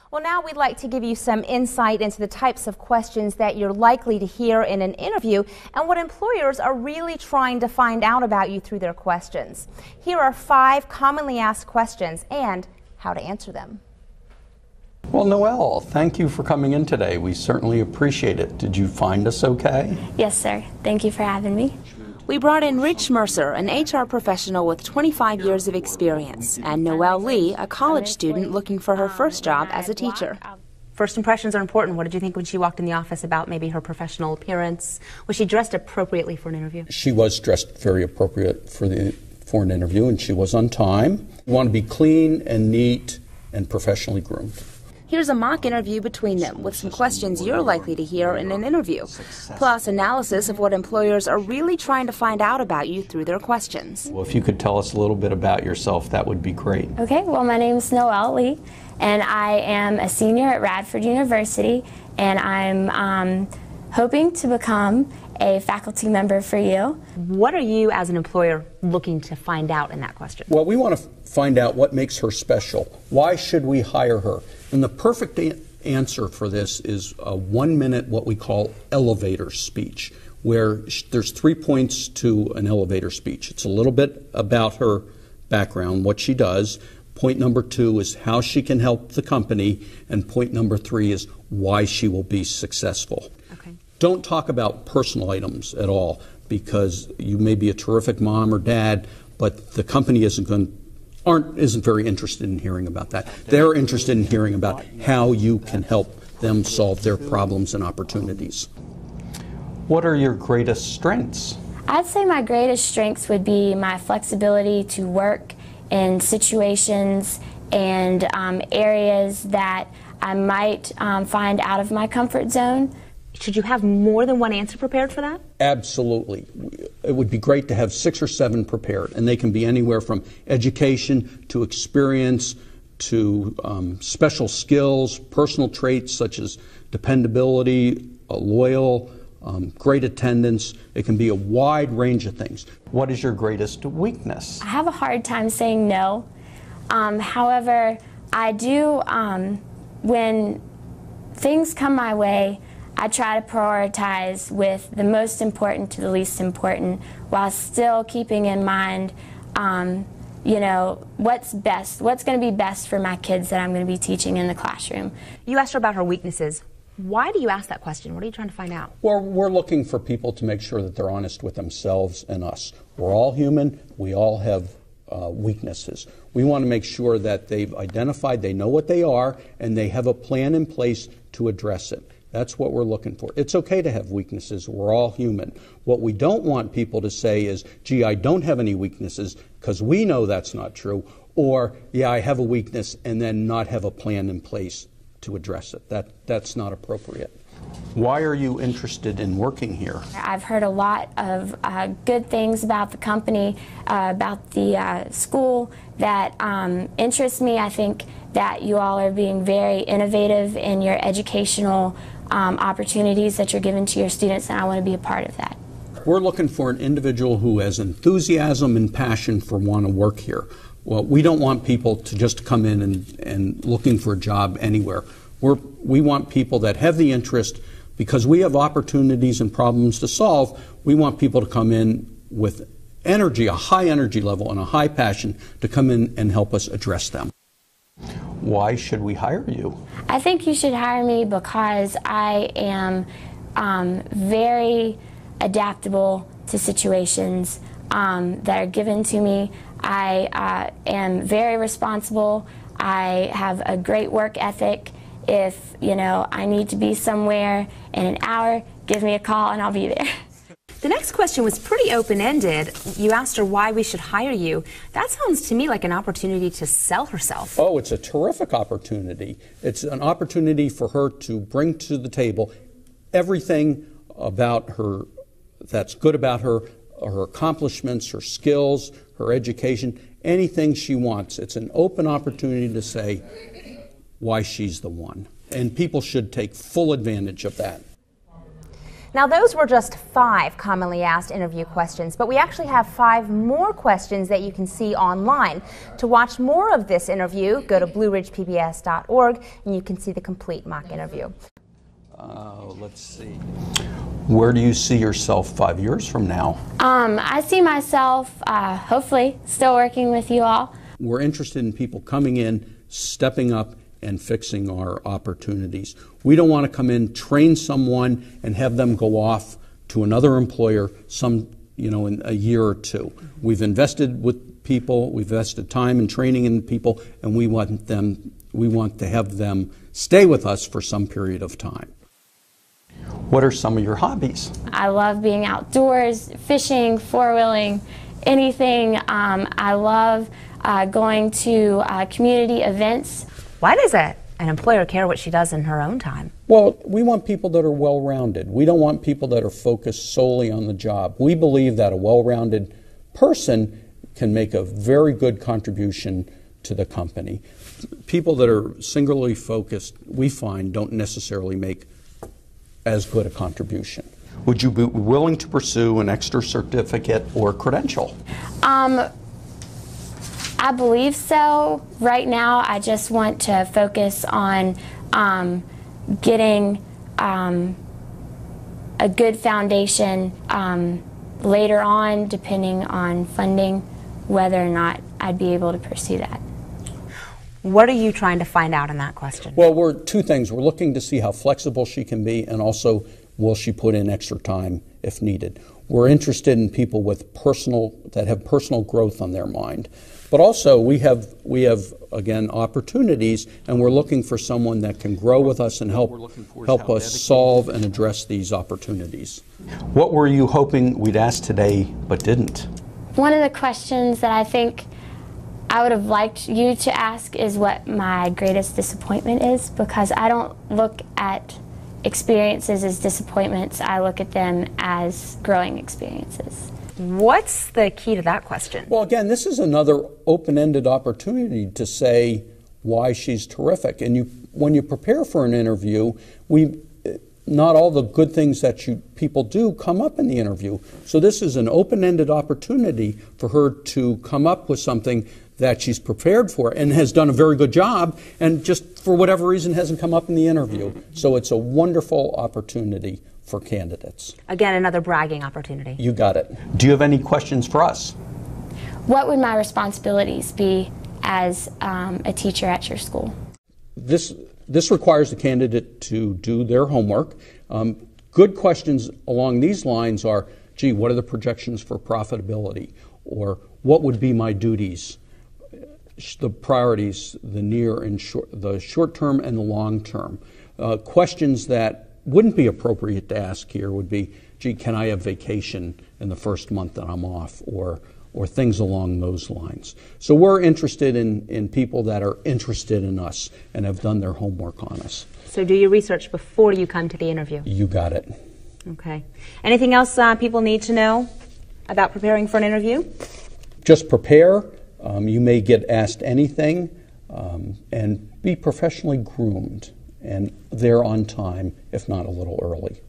Well, now we'd like to give you some insight into the types of questions that you're likely to hear in an interview and what employers are really trying to find out about you through their questions. Here are 5 commonly asked questions and how to answer them. Well, Noelle, thank you for coming in today. We certainly appreciate it. Did you find us okay? Yes, sir. Thank you for having me. We brought in Rich Mercer, an HR professional with 25 years of experience, and Noelle Lee, a college student looking for her first job as a teacher. First impressions are important. What did you think when she walked in the office about maybe her professional appearance? Was she dressed appropriately for an interview? She was dressed very appropriate for an interview, and she was on time. You want to be clean and neat and professionally groomed. Here's a mock interview between them with some questions you're likely to hear in an interview, plus analysis of what employers are really trying to find out about you through their questions. Well, if you could tell us a little bit about yourself, that would be great. Okay, well, my name is Noelle Lee, and I am a senior at Radford University, and I'm hoping to become a faculty member for you. What are you, as an employer, looking to find out in that question? Well, we want to find out what makes her special. Why should we hire her? And the perfect answer for this is a 1-minute, what we call elevator speech, where there's 3 points to an elevator speech. It's a little bit about her background, what she does. Point number 2 is how she can help the company. And point number 3 is why she will be successful. Okay. Don't talk about personal items at all, because you may be a terrific mom or dad, but the company isn't very interested in hearing about that. They're interested in hearing about how you can help them solve their problems and opportunities. What are your greatest strengths? I'd say my greatest strengths would be my flexibility to work in situations and areas that I might find out of my comfort zone. Should you have more than one answer prepared for that? Absolutely. It would be great to have 6 or 7 prepared, and they can be anywhere from education to experience to special skills, personal traits such as dependability, loyal, great attendance. It can be a wide range of things. What is your greatest weakness? I have a hard time saying no. However, I do, when things come my way, I try to prioritize with the most important to the least important, while still keeping in mind, you know, what's best, what's going to be best for my kids that I'm going to be teaching in the classroom. You asked her about her weaknesses. Why do you ask that question? What are you trying to find out? Well, we're looking for people to make sure that they're honest with themselves and us. We're all human. We all have weaknesses. We want to make sure that they've identified, they know what they are, and they have a plan in place to address it. That's what we're looking for. It's okay to have weaknesses. We're all human. What we don't want people to say is, gee, I don't have any weaknesses, because we know that's not true. Or, yeah, I have a weakness, and then not have a plan in place to address it. That's not appropriate. Why are you interested in working here? I've heard a lot of good things about the company, about the school that interest me. I think that you all are being very innovative in your educational opportunities that you're giving to your students, and I want to be a part of that. We're looking for an individual who has enthusiasm and passion for want to work here. Well, we don't want people to just come in and looking for a job anywhere. We want people that have the interest, because we have opportunities and problems to solve. We want people to come in with energy, a high energy level and a high passion, to come in and help us address them. Why should we hire you? I think you should hire me because I am very adaptable to situations that are given to me. I am very responsible. I have a great work ethic. If, you know, I need to be somewhere in an hour, give me a call and I'll be there. The next question was pretty open-ended. You asked her why we should hire you. That sounds to me like an opportunity to sell herself. Oh, it's a terrific opportunity. It's an opportunity for her to bring to the table everything about her that's good about her accomplishments, her skills, her education, anything she wants. It's an open opportunity to say why she's the one. And people should take full advantage of that. Now, those were just 5 commonly asked interview questions, but we actually have 5 more questions that you can see online. To watch more of this interview, go to blueridgepbs.org and you can see the complete mock interview. Let's see. Where do you see yourself 5 years from now? I see myself, hopefully, still working with you all. We're interested in people coming in, stepping up, and fixing our opportunities. We don't want to come in, train someone, and have them go off to another employer in a year or 2. We've invested with people, we've invested time and training in people, and we want to have them stay with us for some period of time. What are some of your hobbies? I love being outdoors, fishing, four-wheeling, anything. I love going to community events. Why does an employer care what she does in her own time? Well, we want people that are well-rounded. We don't want people that are focused solely on the job. We believe that a well-rounded person can make a very good contribution to the company. People that are singularly focused, we find, don't necessarily make as good a contribution. Would you be willing to pursue an extra certificate or credential? I believe so. Right now, I just want to focus on getting a good foundation later on, depending on funding, whether or not I'd be able to pursue that. What are you trying to find out in that question? Well, we're 2 things. We're looking to see how flexible she can be, and also will she put in extra time if needed. We're interested in people with that have personal growth on their mind. But also we have again opportunities, and we're looking for someone that can grow with us and help us solve and address these opportunities. What were you hoping we'd ask today but didn't? One of the questions that I think I would have liked you to ask is what my greatest disappointment is, because I don't look at experiences as disappointments. I look at them as growing experiences. What's the key to that question? Well, again, this is another open-ended opportunity to say why she's terrific. And when you prepare for an interview, not all the good things that people do come up in the interview. So this is an open-ended opportunity for her to come up with something that she's prepared for and has done a very good job, and just for whatever reason hasn't come up in the interview. So it's a wonderful opportunity for candidates. Again, another bragging opportunity. You got it. Do you have any questions for us? What would my responsibilities be as a teacher at your school? This requires the candidate to do their homework. Good questions along these lines are, gee, what are the projections for profitability? Or what would be my duties? The priorities, the near and the short term and the long term. Questions that wouldn't be appropriate to ask here would be, gee, can I have vacation in the first month that I'm off? Or things along those lines. So we're interested in people that are interested in us and have done their homework on us. So do your research before you come to the interview. You got it. Okay. Anything else people need to know about preparing for an interview? Just prepare. You may get asked anything, and be professionally groomed and there on time, if not a little early.